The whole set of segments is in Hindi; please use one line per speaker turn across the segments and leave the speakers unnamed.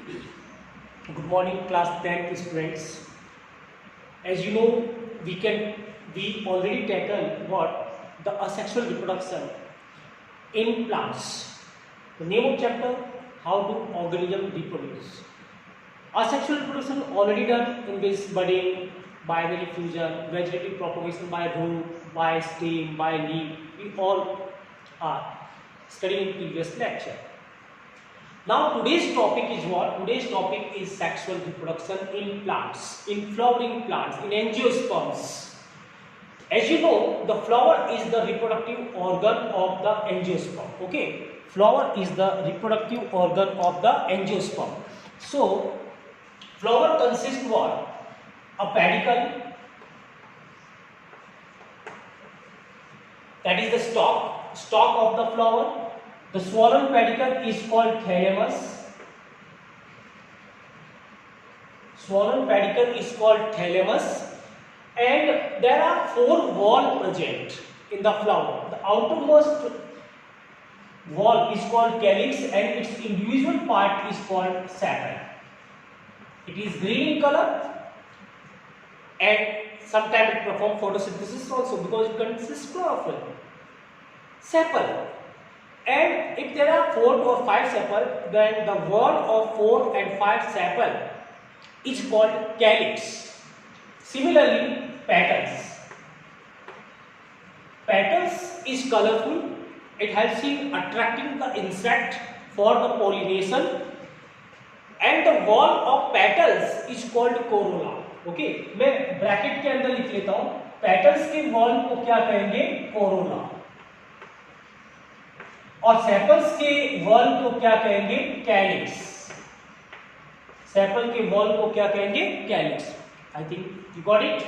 Good morning, class 10 students. As you know, we already tackled what the asexual reproduction in plants. The name of chapter: how do organisms reproduce. Asexual reproduction already done in this budding, binary fusion, vegetative propagation by root, by stem, by leaf. We all are studying in previous lecture. Now today's topic is what? Today's topic is sexual reproduction in plants, in flowering plants, in angiosperms. As you know, the flower is the reproductive organ of the angiosperm. Okay, flower is the reproductive organ of the angiosperm. So, flower consists what? A pedicle, that is the stalk of the flower. The swollen pedicle is called thalamus. Swollen pedicle is called thalamus, and there are four walls present in the flower. The outermost wall is called calyx, and its individual part is called sepal. It is green in color, and sometimes it performs photosynthesis also because it consists of chlorophyll. Sepal. And if there are 4 or 5 sepal, then the wall of 4 and 5 sepal is called calyx. Similarly, petals. Petals is colorful. It helps in attracting the insect for the pollination. And the wall of petals is called corolla. Okay, मैं ब्रैकेट के अंदर लिख लेता हूँ. पेटल्स के वॉल को क्या कहेंगे? कोरोला. और सेपल्स के वॉल को क्या कहेंगे? कैलिक्स. सेपल के वॉल को क्या कहेंगे? Calyx. I think you got it.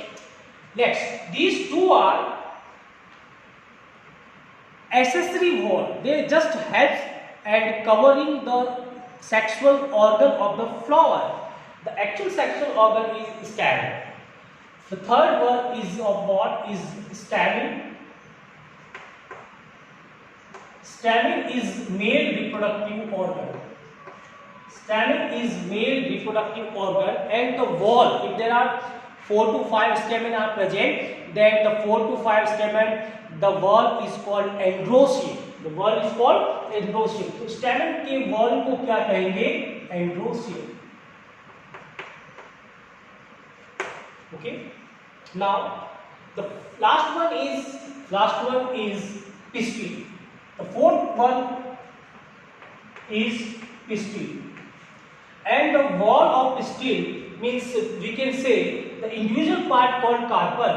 Next, these two are accessory wall. They just help and covering the sexual organ of the flower. The actual sexual organ is stamen. The third one is of what? Is stamen. Stamen is male reproductive organ. Stamen is male reproductive organ, and the wall, if there are 4 to 5 stamen are present, then the 4 to 5 stamen, the wall is called androecium. The wall is called androecium. तो stamen के wall को क्या कहेंगे? Androecium. Okay. Now the last one is pistil. The fourth one is pistil, and the wall of pistil means we can say the individual part called carpel,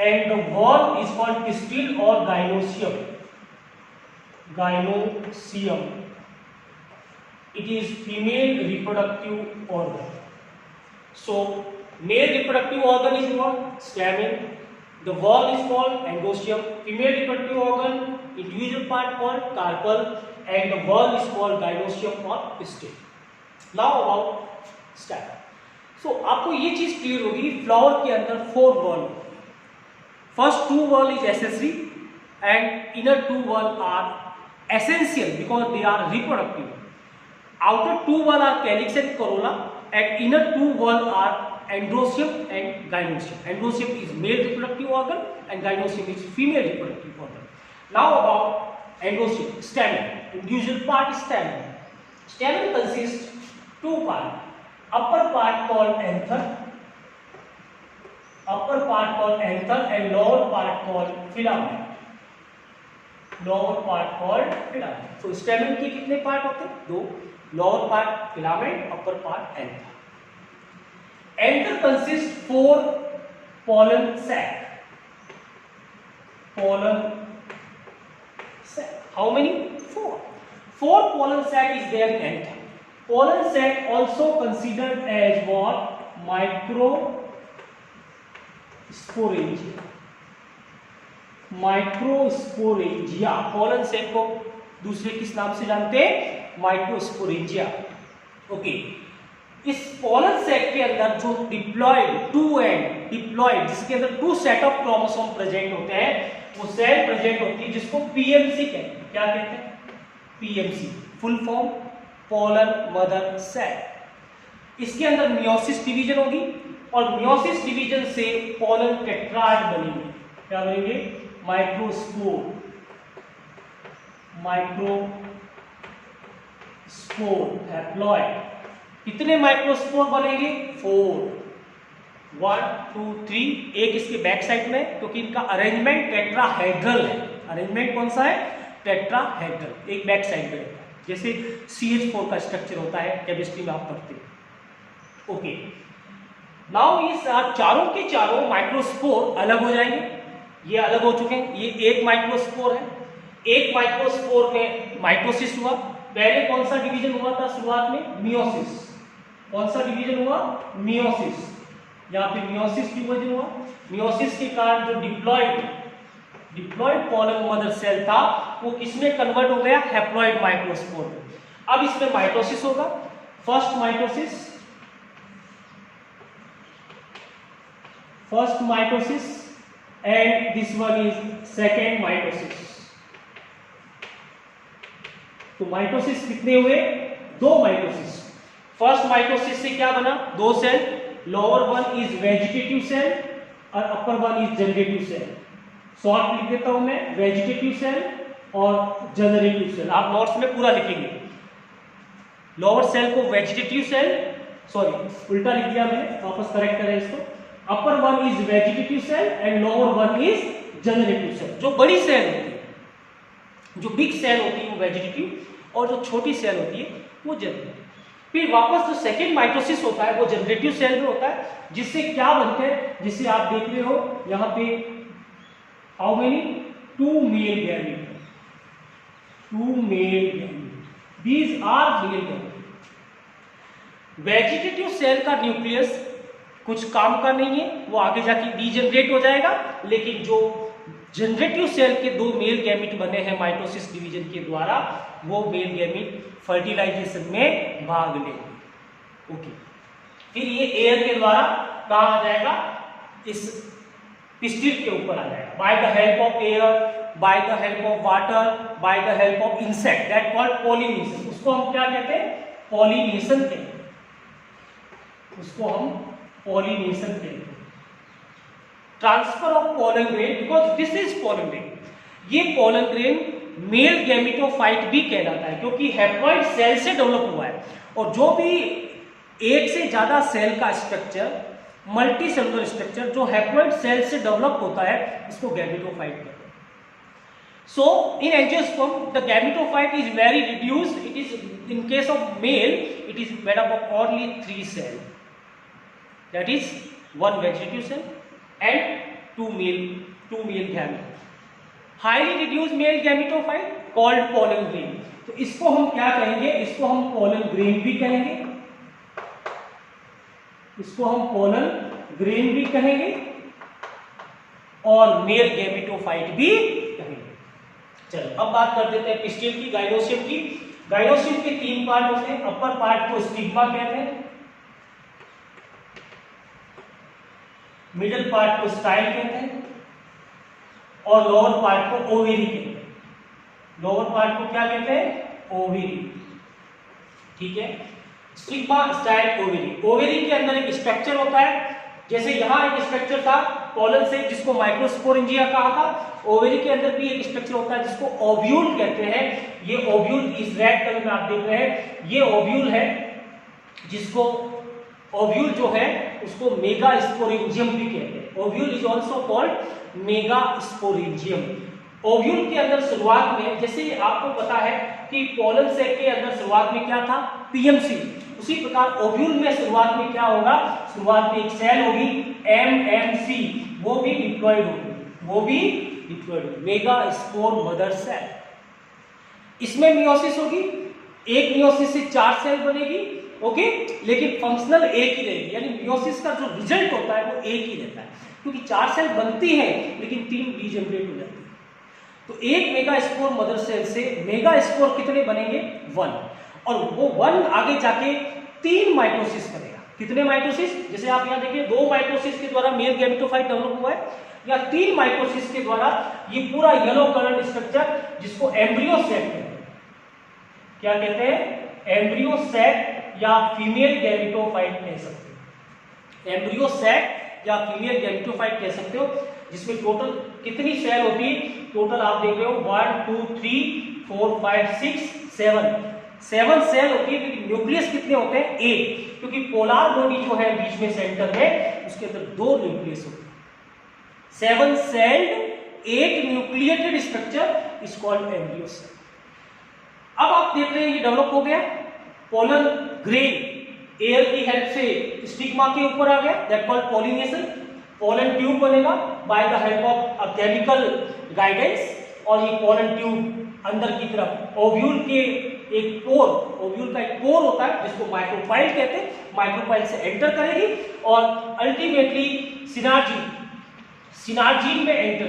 and the wall is called pistil or gynoecium. Gynoecium. It is female reproductive organ. So male reproductive organ is what? Stamen. The wall is called androecium. Female reproductive organ, individual part called carpel, and the wall is called gynoecium or pistil. Now about stamen. So आपको ये चीज क्लियर होगी, फ्लावर के अंदर 4 wall. First 2 wall is accessory and inner 2 wall are essential because they are reproductive. Outer 2 wall are calyx and corolla, and inner 2 wall are androecium and gynoecium. Androecium is male reproductive organ and gynoecium is female reproductive organ. Now about androecium, stamen. Individual part is stamen. Stamen consists 2 parts. Upper part called anther, and lower part called filament. So stamen के कितने पार्ट होते हैं? 2. Lower part filament, upper part anther. Anther consists 4 pollen sac. How many? 4. 4 pollen sac is there in anther. Pollen sac also considered as what? Microsporangia. pollen sac को दूसरे किस नाम से जानते हैं? Microsporangia. ओके. इस pollen sac के अंदर जो डिप्लॉइड जिसके अंदर 2 सेट ऑफ क्रोमोसोम प्रेजेंट होते हैं, वो सेल प्रेजेंट होती है जिसको पीएमसी कहते हैं. क्या कहते हैं? PMC, full form pollen mother cell. इसके अंदर मियोसिस डिवीजन होगी और मियोसिस डिवीजन से पोलन टेट्राड बनेंगे। क्या बनेंगे? Microspore, haploid. कितने माइक्रोस्पोर बनेंगे? 4, 1 2 3। एक इसके बैक साइड में, क्योंकि इनका अरेंजमेंट टेट्राहेड्रल है। अरेंजमेंट कौन सा है? टेट्राहेड्रल। एक बैक साइड में, जैसे CH4 का स्ट्रक्चर होता है, केमिस्ट्री में आप पढ़ते हैं। ओके, नाउ ये चारों के चारों माइक्रोस्पोर अलग हो जाएंगे। ये अलग हो चुके हैं। ये एक माइक्रोस्पोर है। एक माइक्रोस्पोर में माइटोसिस हुआ। पहले कौन सा डिवीजन हुआ था शुरुआत में? मियोसिस। कौन सा डिवीजन हुआ? मियोसिस। यहाँ पे मियोसिस डिवीजन हुआ। मियोसिस के कारण जो डिप्लॉइड पोलन मदर सेल था वो किसमें कन्वर्ट हो गया? हैप्लॉइड माइक्रोस्पोर में। अब इसमें माइटोसिस होगा। First mitosis and this one is second mitosis. तो माइटोसिस कितने हुए? 2 माइटोसिस। फर्स्ट माइटोसिस से क्या बना? 2 cell. Lower one is vegetative cell और upper one is generative cell. Short लिख देता हूं मैं, वेजिटेटिव सेल और जनरेटिव सेल। आप नोट्स में पूरा लिखेंगे। लोअर सेल को वेजिटेटिव सेल, सॉरी उल्टा लिख दिया मैंने, वापस करेक्ट करें इसको। Upper one is vegetative cell and lower one is generative cell. जो बड़ी सेल होती है, जो बिग सेल होती है वो वेजिटेटिव और जो छोटी सेल होती है वो जनरेटिव। फिर वापस जो सेकेंड माइटोसिस होता है वो जनरेटिव सेल में होता है, जिससे क्या बनते हैं? जिससे आप देख रहे हो यहाँ पे how many? 2 male gamete. 2 male gamete. These are male gamete. Vegetative cell का न्यूक्लियस कुछ काम का नहीं है, वो आगे जाके डीजनरेट हो जाएगा। लेकिन जो जनरेटिव सेल के 2 मेल गैमेट बने हैं माइटोसिस डिवीजन के द्वारा, वो मेल गैमेट फर्टिलाइजेशन में भाग लेंगे। ओके, फिर ये एयर के द्वारा कहाँ आ जाएगा? इस पिस्टिल के ऊपर आ जाएगा। Bye the help of air, bye the help of water, bye the help of insect, that called pollination. उसको हम क्या कहते हैं? पॉलिनेशन कहते हैं। उसको हम पॉलिनेशन कहते हैं। Transfer of pollen grain, because this is pollen grain. ये पोलन ग्रेन मेल गैमेटोफाइट भी कहलाता है, क्योंकि हैप्लॉइड सेल से डेवलप हुआ है। और जो भी एक से ज्यादा सेल का स्ट्रक्चर, मल्टी सेलुलर स्ट्रक्चर जो हैप्लॉइड सेल से डेवलप होता है, इसको गैमेटोफाइट कहते हैं। So in angiosperm the gametophyte is very reduced. It is, in case of male, it is made up of only 3 cells. That is 1 vegetative cell and 2 male gamete. Highly reduced male gametophyte called pollen grain. तो इसको हम क्या कहेंगे? इसको हम pollen grain भी कहेंगे। इसको हम pollen grain भी कहेंगे और male gametophyte भी कहेंगे। चलो अब बात कर देते हैं पिस्टिल की, गाइनोसियम की। गाइनोसियम के 3 पार्ट होते हैं। अपर पार्ट को स्टिग्मा कहते हैं, मिडिल पार्ट को स्टाइल कहते हैं और लोअर पार्ट को ओवेरी कहते हैं। लोअर पार्ट को क्या कहते हैं? ओवेरी। ठीक है, स्टिग्मा, स्टाइल, ओवेरी। ओवेरी के अंदर एक स्ट्रक्चर होता है, जैसे यहां एक स्ट्रक्चर था पोलन से जिसको माइक्रोस्पोरेंजिया कहा था। ओवेरी के अंदर भी एक स्ट्रक्चर होता है जिसको ओव्यूल कहते हैं। ये ओव्यूल इस रेड कलर में आप देख रहे हैं, ये ओव्यूल है, जिसको ओव्यूल जो है उसको मेगास्पोरेंजियम भी कहते हैं। Ovule is also called megasporangium. Ovule के अंदर शुरुआत में, जैसे आपको पता है कि पोलन सेल के अंदर शुरुआत में क्या था? पीएमसी। उसी प्रकार ओव्यूल में शुरुआत में क्या होगा? शुरुआत में एक सेल होगी एमएमसी, वो भी डिप्लॉइड होगी, मेगास्पोर मदर सेल। इसमें मियोसिस होगी, एक मियोसिस से 4 सेल बनेगी। ओके, लेकिन फंक्शनल एक ही रहेगी, यानी मियोसिस का जो रिजल्ट होता है वो एक ही रहता है, क्योंकि 4 सेल बनती है लेकिन 3 डीजनरेट हो जाती है। तो एक मेगास्पोर मदर सेल से मेगास्पोर कितने बनेंगे? 1, और वो 1 आगे जाके 3 माइटोसिस करेगा। कितने माइटोसिस, जैसे आप यहाँ देखिए 2 माइटोसिस के द्वारा मेल गैमेटोफाइट डेवलप हुआ है, या 3 माइटोसिस के द्वारा ये पूरा येलो कलर्ड स्ट्रक्चर जिसको एम्ब्रियो सैक कहते हैं, क्या कहते हैं, एम्ब्रियो सैक या फीमेल गैमेटोफाइट कह सकते हैं, एम्ब्रियो सैक या फीमेल गैमेटोफाइट कह सकते हो, जिसमें टोटल कितनी सेल होती है, टोटल आप देख रहे हो 1 2 3 4 5 6 7 सेल होती है, क्योंकि न्यूक्लियस कितने होते हैं, 8, क्योंकि पोलर बॉडी जो है बीच में सेंटर में उसके अंदर 2 न्यूक्लियस होते हैं। 7 celled 8 nucleated structure is called embryo cell. अब आप देख रहे हैं ये डेवलप हो गया, पोलन ग्रेन एयर की हेल्प से स्टिग्मा के ऊपर आ गया, that called pollination, pollen tube बनेगा by the help of a chemical guidance, और ये पोलन ट्यूब अंदर की तरफ ओव्यूल के एक पोर, ओव्यूल का एक पोर होता है जिसको माइक्रोपाइल कहते हैं, माइक्रोपाइल से एंटर करेगी और अल्टीमेटली सिनार्जी में एंटर